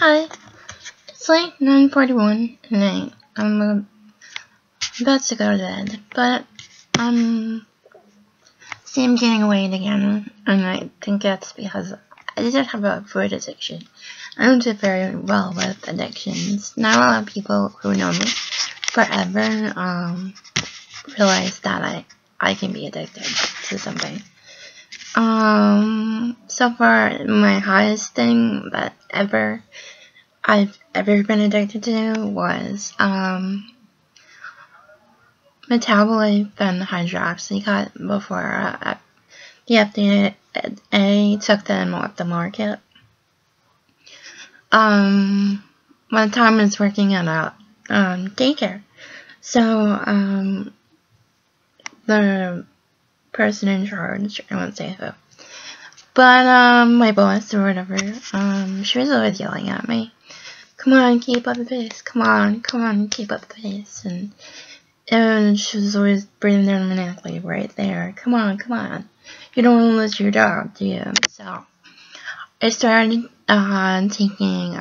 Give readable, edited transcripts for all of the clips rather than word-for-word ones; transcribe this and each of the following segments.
Hi, it's like 9:41 at night. I'm about to go to bed, but see I'm getting awake again, and I think that's because I did have a food addiction. I don't do very well with addictions. Not a lot of people who know me forever realize that I can be addicted to something. So far, my highest thing that I've ever been addicted to was metabolite and hydroxycut before the FDA took them off the market. One time I was working at a daycare, so the person in charge, I won't say who, but my boss or whatever, she was always yelling at me, "Come on, keep up the pace. Come on, keep up the pace." And she was always breathing down my neck, like right there. Come on. You don't want to lose your job, do you? So I started taking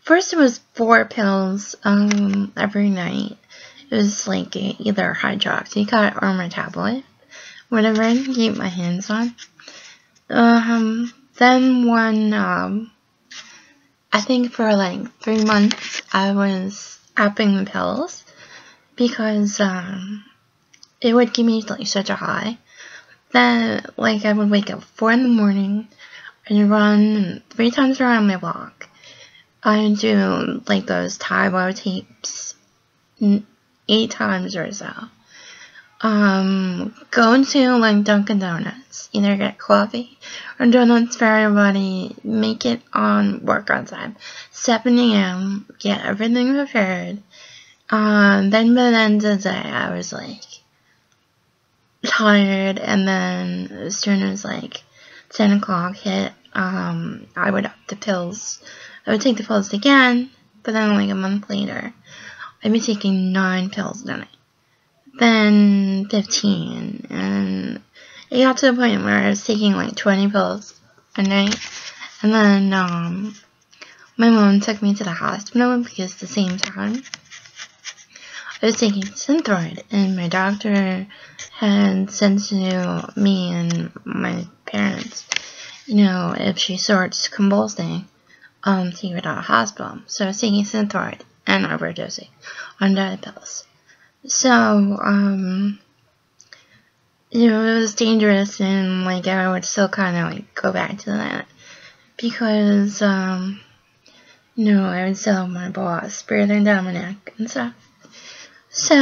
first it was 4 pills every night. It was like either hydroxycut or metabolite, whatever I can keep my hands on. Then one I think for like 3 months I was upping the pills because it would give me like such a high that like I would wake up 4 in the morning and run 3 times around my block. I do like those Tybo tapes 8 times or so. Go to like Dunkin' Donuts, either get coffee or donuts for everybody, make it on work on time. 7 a.m., get everything prepared. Then by the end of the day, I was like tired, and then as soon as like 10 o'clock hit, I would up the pills. I would take the pills again, but then like a month later, I'd be taking 9 pills a night. Then 15, and it got to the point where I was taking like 20 pills a night, and then my mom took me to the hospital because at the same time I was taking Synthroid, and my doctor had said to me and my parents, if she starts convulsing, take her to the hospital. So I was taking Synthroid and overdosing on diet pills. So, it was dangerous, and like I would still kind of like go back to that because, I would still have my boss breathing down my neck and stuff. So,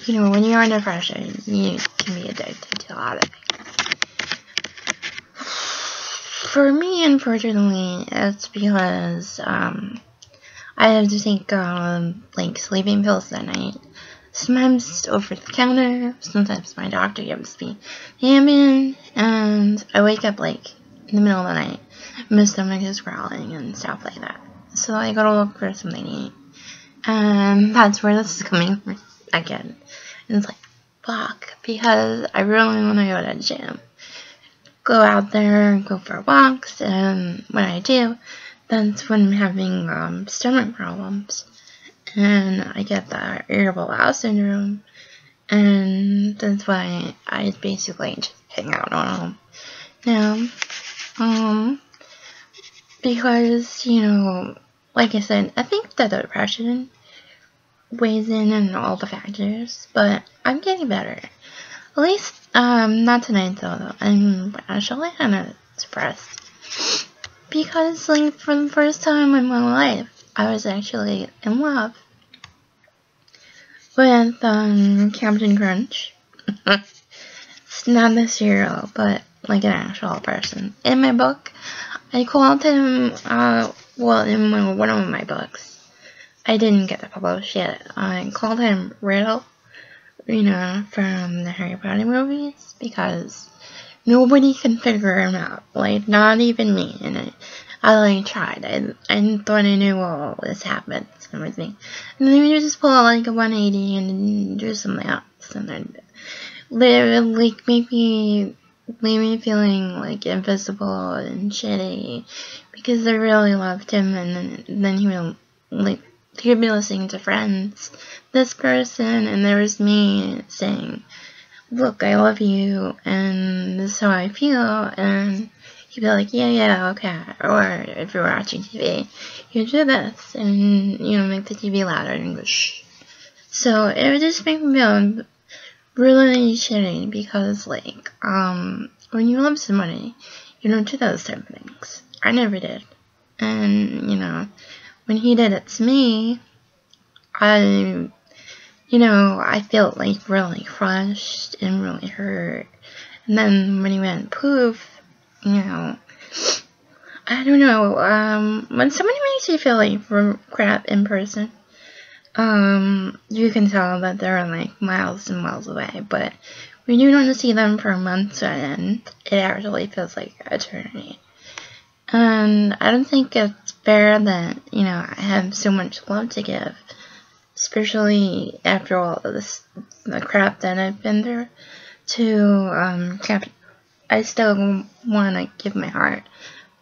when you're under pressure, you can be addicted to a lot of things. For me, unfortunately, it's because, I have to take, like, sleeping pills at night. Sometimes over the counter, sometimes my doctor gives me Ambien, and I wake up, like, in the middle of the night, my stomach is growling and stuff like that. So I gotta look for something to eat. And that's where this is coming from again. And it's like, fuck, because I really want to go to the gym. Go out there, go for walks, and when I do, that's when I'm having stomach problems. And I get the irritable bowel syndrome, and that's why I basically just hang out on them now. Because, like I said, I think that the depression weighs in and all the factors, but I'm getting better. At least, not tonight though. I'm actually kind of depressed. Because, like, for the first time in my life, I was actually in love with, Captain Crunch. It's not the cereal, but, like, an actual person. In my book, I called him, in one of my books, I didn't get it published yet, I called him Riddle, from the Harry Potter movies, because nobody can figure him out, like, not even me, and I like, tried, I thought I knew all this happened and everything, and then you just pull out, like, a 180 and do something else, and then, like, make me leave me feeling like invisible and shitty because I really loved him, and then he would he'd be listening to Friends, this person, and there was me saying, look, I love you, and this is how I feel, and he'd be like, yeah, okay, or if you're watching TV, you do this, and, make the TV louder and go, shh. So it would just make me feel really shitty, because, when you love somebody, you don't do those type of things. I never did. And, when he did it to me, I felt, really crushed and really hurt. And then when he went poof, I don't know, when somebody makes you feel like crap in person, you can tell that they're, miles and miles away, but when you don't see them for months on end, it actually feels like eternity. And I don't think it's fair that, I have so much love to give, especially after all of the crap that I've been through, I still want to give my heart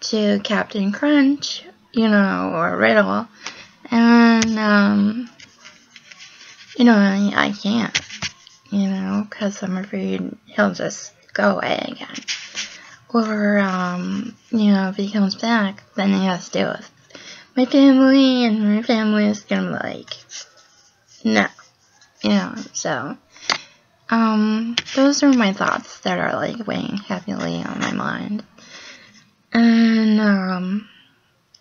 to Captain Crunch, or Riddle, and, I can't, because I'm afraid he'll just go away again. Or, if he comes back, then he has to deal with my family, and my family is gonna be like, no, so, those are my thoughts that are, weighing heavily on my mind. And,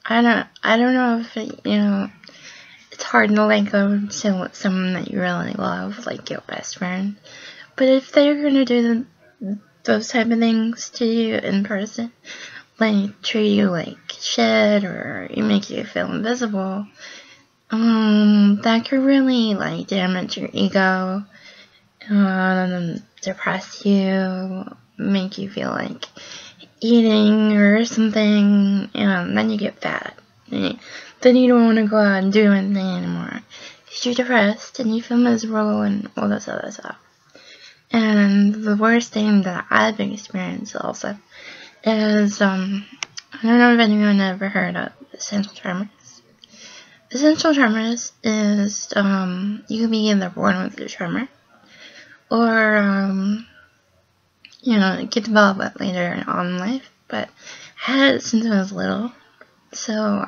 I don't know if it's hard to let go to someone that you really love, like your best friend, but if they're gonna do those type of things to you in person, treat you like shit, or make you feel invisible, that could really, damage your ego, depress you, make you feel like eating or something, and then you get fat. Then you don't want to go out and do anything anymore, because you're depressed, and you feel miserable, and all this other stuff. And the worst thing that I've experienced also is, I don't know if anyone ever heard of Essential Tremors. Essential Tremors is, you can be either born with a tremor, or, get developed it later on in life, but I had it since I was little. So,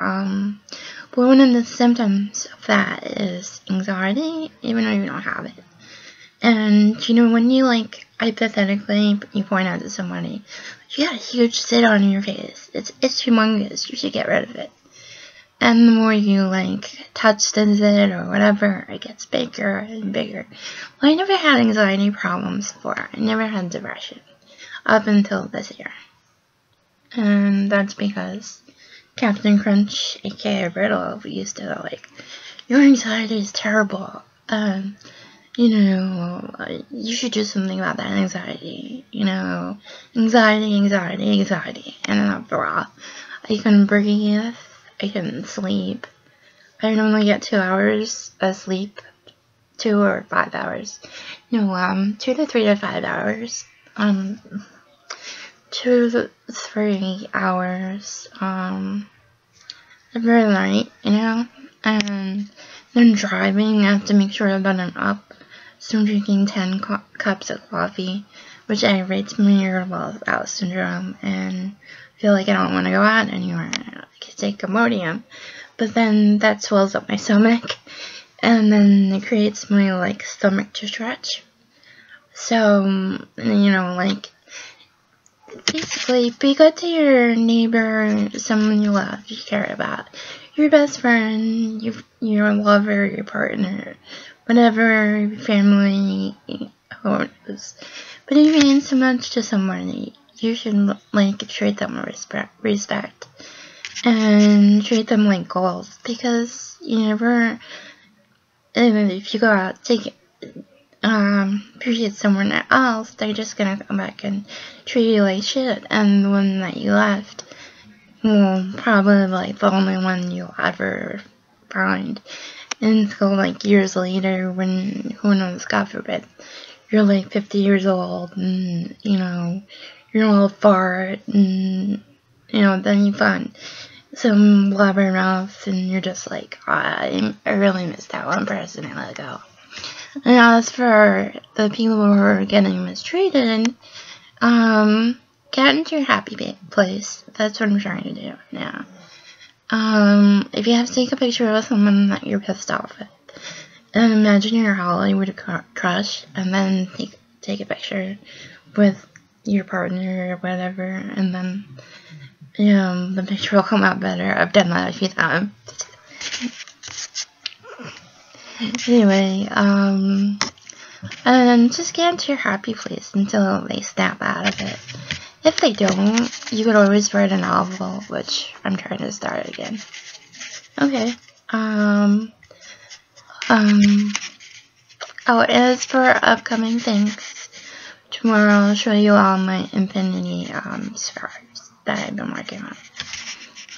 but one of the symptoms of that is anxiety, even though you don't have it. And, when you, hypothetically, you point out to somebody, you got a huge zit on your face. It's humongous. You should get rid of it. And the more you, touch the zit or whatever, it gets bigger and bigger. Well, I never had anxiety problems before. I never had depression. Up until this year. And that's because Captain Crunch, aka Riddle, used to go your anxiety is terrible. You should do something about that anxiety. Anxiety. And then after a while, I couldn't breathe. I couldn't sleep. I normally get 2 hours of sleep. 2 or 5 hours. 2 to 3 to 5 hours. 2 to 3 hours, every night, and then driving, I have to make sure that I'm up, so I'm drinking 10 cups of coffee, which aggravates my irritable bowel syndrome, and feel like I don't want to go out anywhere. I could take Imodium, but then that swells up my stomach, and then it creates my, stomach to stretch. So, basically, be good to your neighbor, someone you love, you care about, your best friend, your lover, your partner, whatever, your family, who knows. But if you mean so much to somebody, you should, treat them with respect, and treat them like gold, because you never, if you go out, appreciate someone else, they're just gonna come back and treat you like shit, and the one that you left will probably the only one you'll ever find until years later, when, who knows, God forbid, you're 50 years old, and your little fart, and, you know, then you find some blabber mouth, and you're just like, I really missed that one person and let go. And as for the people who are getting mistreated, get into your happy place. That's what I'm trying to do now. If you have to take a picture of someone that you're pissed off at, and imagine your Hollywood crush, and then take a picture with your partner or whatever, and then, the picture will come out better. I've done that a few times. Anyway, and then just get into your happy place until they snap out of it. If they don't, you could always write a novel, which I'm trying to start again. Okay. Oh, as for upcoming things, tomorrow I'll show you all my infinity scars that I've been working on.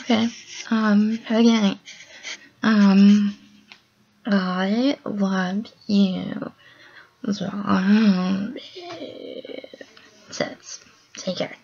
Okay. Have a good night. I love you. Tits. Take care.